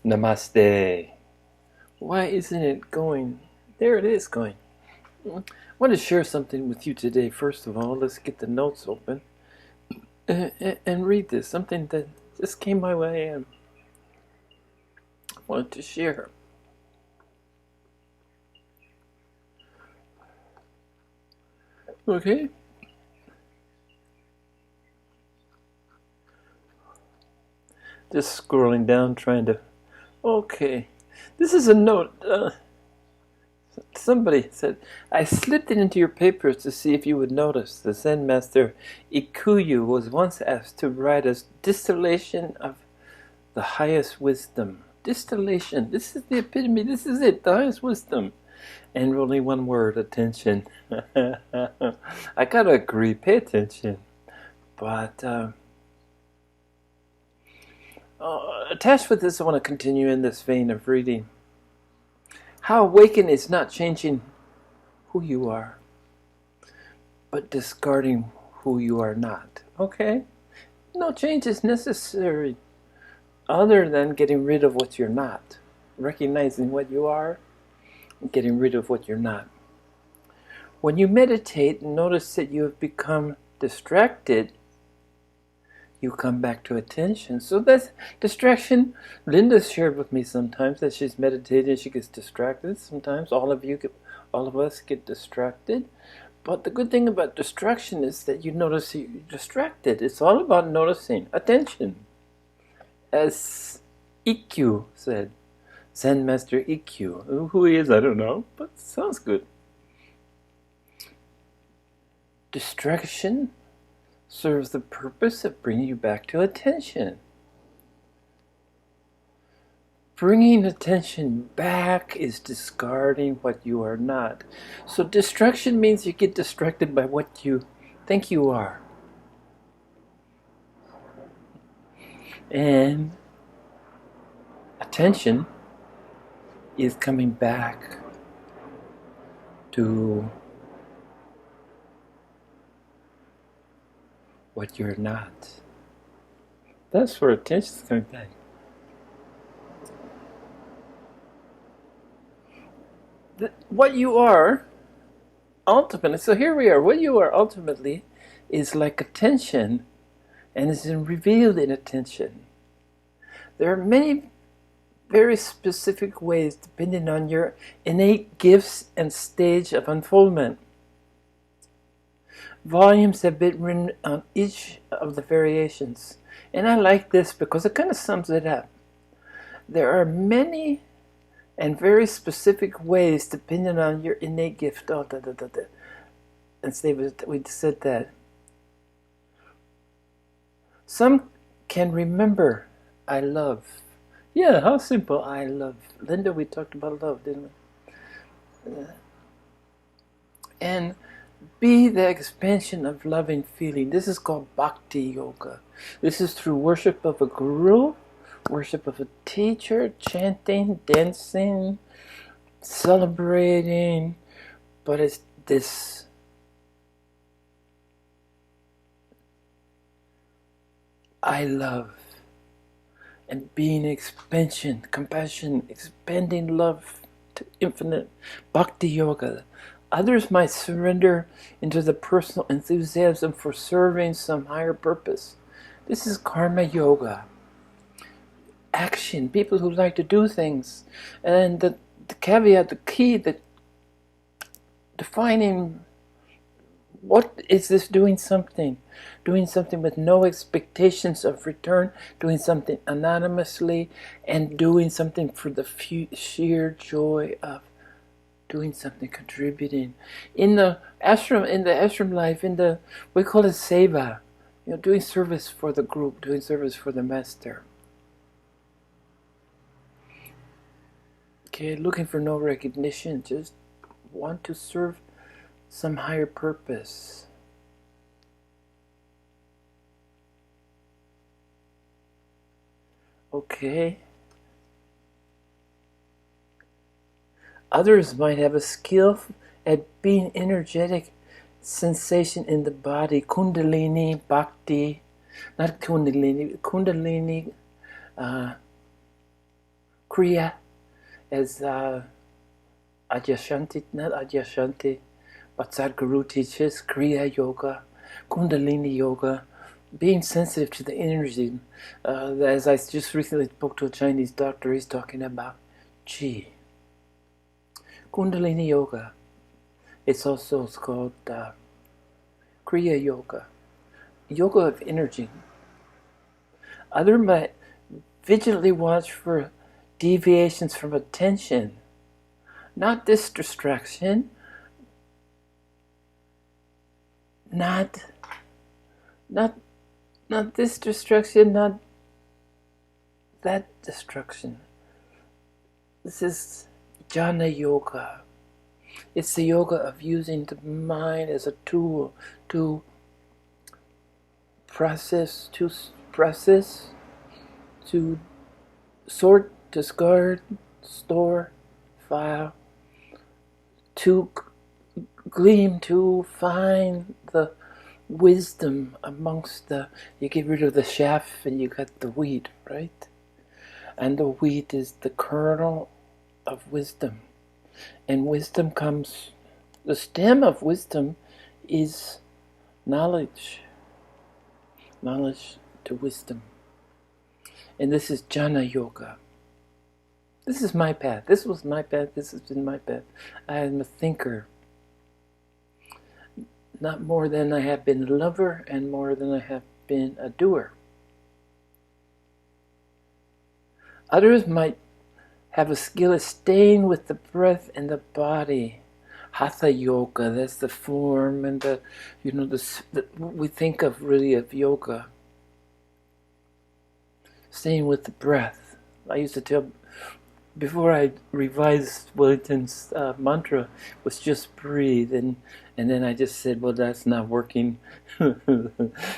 Namaste. Why isn't it going? There it is going. I want to share something with you today. First of all, let's get the notes open and read this. Something that just came my way and I wanted to share. Okay. Just scrolling down, trying to. Okay. This is a note. Somebody said, I slipped it into your papers to see if you would notice. The Zen master Ikuyu was once asked to write a distillation of the highest wisdom. Distillation. This is the epitome. This is it. The highest wisdom. And only one word, attention. I gotta agree, pay attention. But attached with this, I want to continue in this vein of reading. How awaken is not changing who you are, but discarding who you are not. Okay? No change is necessary other than getting rid of what you're not. Recognizing what you are and getting rid of what you're not. When you meditate and notice that you have become distracted, you come back to attention. So that's distraction. Linda shared with me sometimes that she's meditating, she gets distracted. Sometimes all of us get distracted. But the good thing about distraction is that you notice you're distracted. It's all about noticing. Attention. As Ikkyu said, Zen Master Ikkyu. Who he is, I don't know, but sounds good. Distraction serves the purpose of bringing you back to attention. Bringing attention back is discarding what you are not. So distraction means you get distracted by what you think you are. And attention is coming back to what you're not. That's where attention is coming back. What you are ultimately, so here we are, what you are ultimately is like attention and is revealed in attention. There are many very specific ways depending on your innate gifts and stage of unfoldment. Volumes have been written on each of the variations. And I like this because it kind of sums it up. There are many and very specific ways depending on your innate gift. And say we said that. Some can remember I love. Yeah, how simple, I love. Linda, we talked about love, didn't we? And be the expansion of loving feeling. This is called Bhakti Yoga. This is through worship of a guru, worship of a teacher, chanting, dancing, celebrating. But it's this I love. And being expansion, compassion, expanding love to infinite. Bhakti Yoga. Others might surrender into the personal enthusiasm for serving some higher purpose. This is Karma Yoga. Action, people who like to do things. And the caveat, the key, the defining what is this doing something? Doing something with no expectations of return, doing something anonymously, and doing something for the sheer joy of doing something, contributing. In the ashram life, we call it seva, doing service for the group, doing service for the master. Okay, looking for no recognition, just want to serve some higher purpose. Okay. Others might have a skill at being energetic sensation in the body. Kundalini, Bhakti, not Kundalini, Kriya, as Adyashanti, not Adyashanti, but Sadhguru teaches, Kriya Yoga, Kundalini Yoga, being sensitive to the energy. As I just recently spoke to a Chinese doctor, he's talking about Qi. Kundalini Yoga. It's also called Kriya Yoga, yoga of energy. Other might vigilantly watch for deviations from attention, not this distraction, not this distraction, not that distraction. This is jhana yoga. It's the yoga of using the mind as a tool to process, to sort, discard, store, file, to glean, to find the wisdom amongst you get rid of the chaff and you got the wheat, right? And the wheat is the kernel of wisdom. And wisdom comes, the stem of wisdom is knowledge. Knowledge to wisdom. And this is jhana yoga. This is my path. This was my path. This has been my path. I am a thinker. Not more than I have been a lover and more than I have been a doer. Others might have a skill of staying with the breath and the body. Hatha yoga, that's the form and the we think of really of yoga. Staying with the breath. I used to tell, before I revised Wellington's mantra, was just breathe, and then I just said, well, that's not working.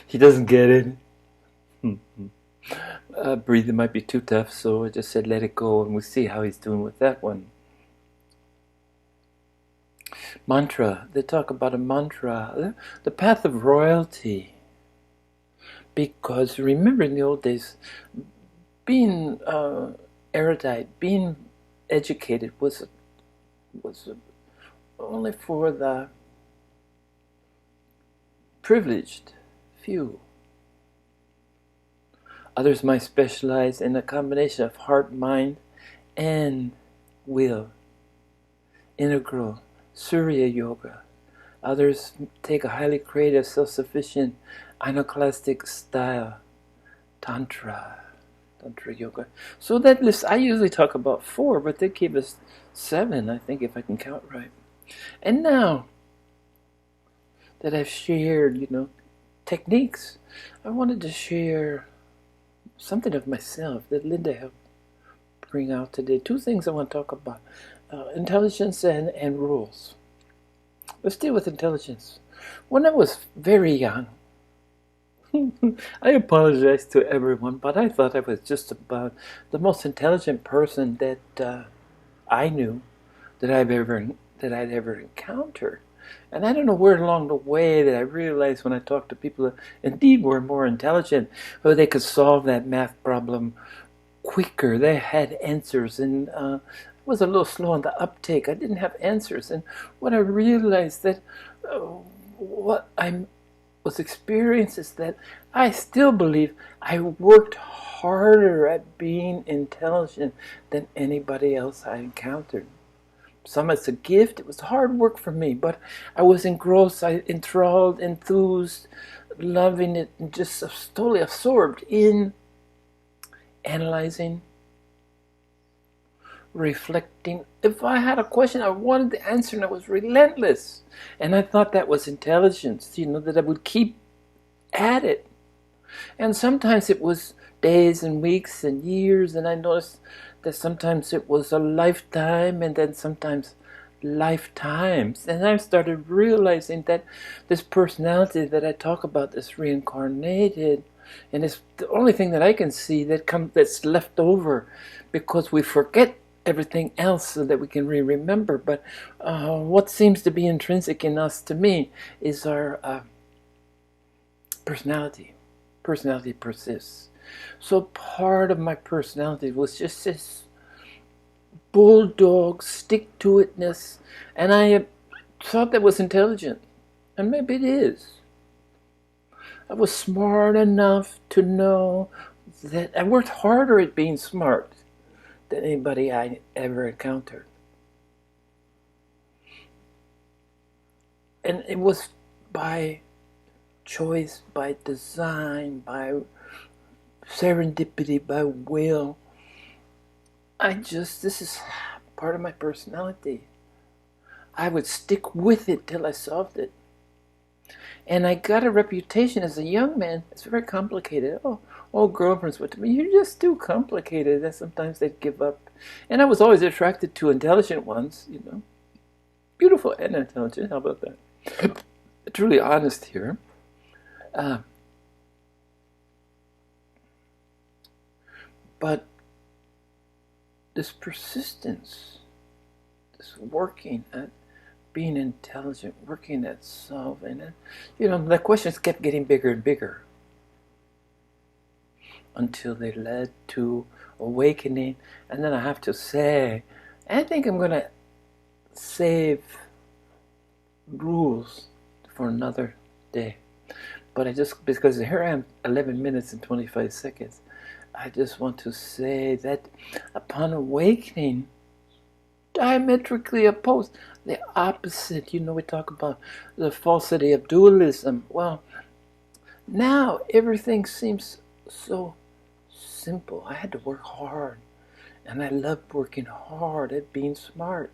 He doesn't get it. Breathing might be too tough, so I just said let it go, and we'll see how he's doing with that one. Mantra, they talk about a mantra, the path of royalty. Because remember in the old days, being erudite, being educated was only for the privileged few. Others might specialize in a combination of heart, mind, and will. Integral, Surya Yoga. Others take a highly creative, self-sufficient, iconoclastic style. Tantra Yoga. So that list, I usually talk about 4, but they gave us 7, I think, if I can count right. And now that I've shared, techniques, I wanted to share something of myself that Linda helped bring out today. 2 things I want to talk about. Intelligence and rules. Let's deal with intelligence. When I was very young, I apologize to everyone, but I thought I was just about the most intelligent person that I knew that I'd ever encountered. And I don't know where along the way that I realized when I talked to people that indeed were more intelligent, or they could solve that math problem quicker. They had answers, and I was a little slow on the uptake. I didn't have answers. And what I realized that what I was experienced is that I still believe I worked harder at being intelligent than anybody else I encountered. Some it's a gift. It was hard work for me, but I was engrossed, enthralled, enthused, loving it, and just totally absorbed in analyzing, reflecting. If I had a question, I wanted the answer, and I was relentless. And I thought that was intelligence, that I would keep at it. And sometimes it was days and weeks and years, and I noticed that sometimes it was a lifetime, and then sometimes lifetimes. And I started realizing that this personality that I talk about is reincarnated, and it's the only thing that I can see that's left over, because we forget everything else so that we can remember. But what seems to be intrinsic in us, to me, is our personality. Personality persists. So part of my personality was just this bulldog stick-to-itness, and I thought that was intelligent, and maybe it is. I was smart enough to know that I worked harder at being smart than anybody I ever encountered. And it was by choice, by design, by serendipity, by will. This is part of my personality. I would stick with it till I solved it. And I got a reputation as a young man. It's very complicated. All girlfriends would tell me, "You're just too complicated." And sometimes they'd give up. And I was always attracted to intelligent ones, Beautiful and intelligent. How about that? Truly honest here. But this persistence, this working at being intelligent, working at solving it, the questions kept getting bigger and bigger until they led to awakening. And then I have to say, I think I'm going to save rules for another day. But because here I am, 11 minutes and 25 seconds, I just want to say that upon awakening, diametrically opposed, the opposite. We talk about the falsity of dualism. Well, now everything seems so simple. I had to work hard, and I loved working hard at being smart.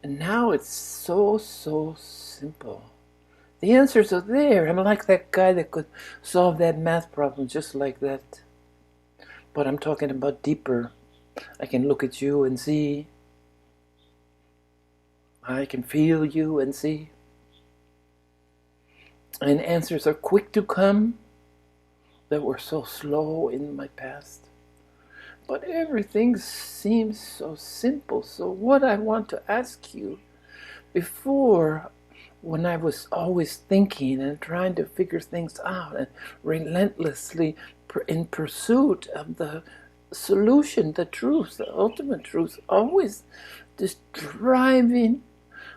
And now it's so simple. The answers are there. I'm like that guy that could solve that math problem just like that. But I'm talking about deeper. I can look at you and see. I can feel you and see. And answers are quick to come that were so slow in my past. But everything seems so simple. So what I want to ask you, before, when I was always thinking and trying to figure things out and relentlessly in pursuit of the solution, the truth, the ultimate truth, always just driving,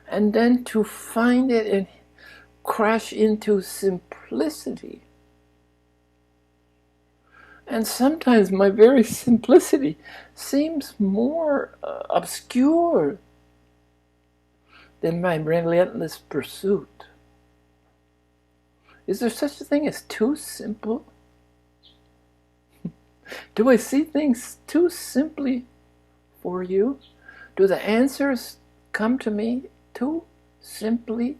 and then to find it and crash into simplicity. And sometimes my very simplicity seems more obscure than my relentless pursuit. Is there such a thing as too simple? Do I see things too simply for you? Do the answers come to me too simply,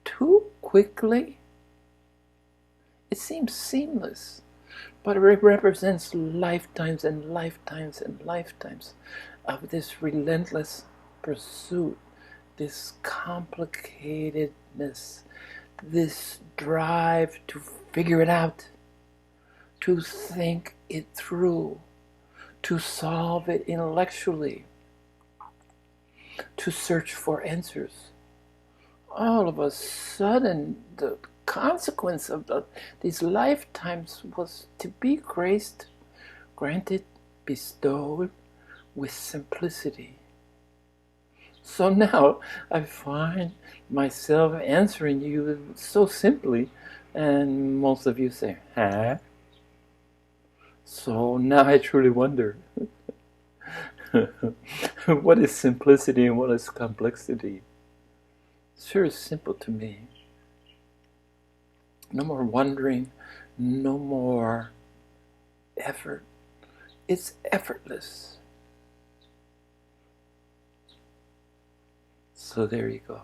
too quickly? It seems seamless, but it represents lifetimes and lifetimes and lifetimes of this relentless pursuit, this complicatedness, this drive to figure it out, to think it through, to solve it intellectually, to search for answers. All of a sudden, the consequence of these lifetimes was to be granted, bestowed with simplicity. So now I find myself answering you so simply, and most of you say, "Huh?" So now I truly wonder, what is simplicity and what is complexity? It sure is simple to me. No more wondering, no more effort. It's effortless. So there you go.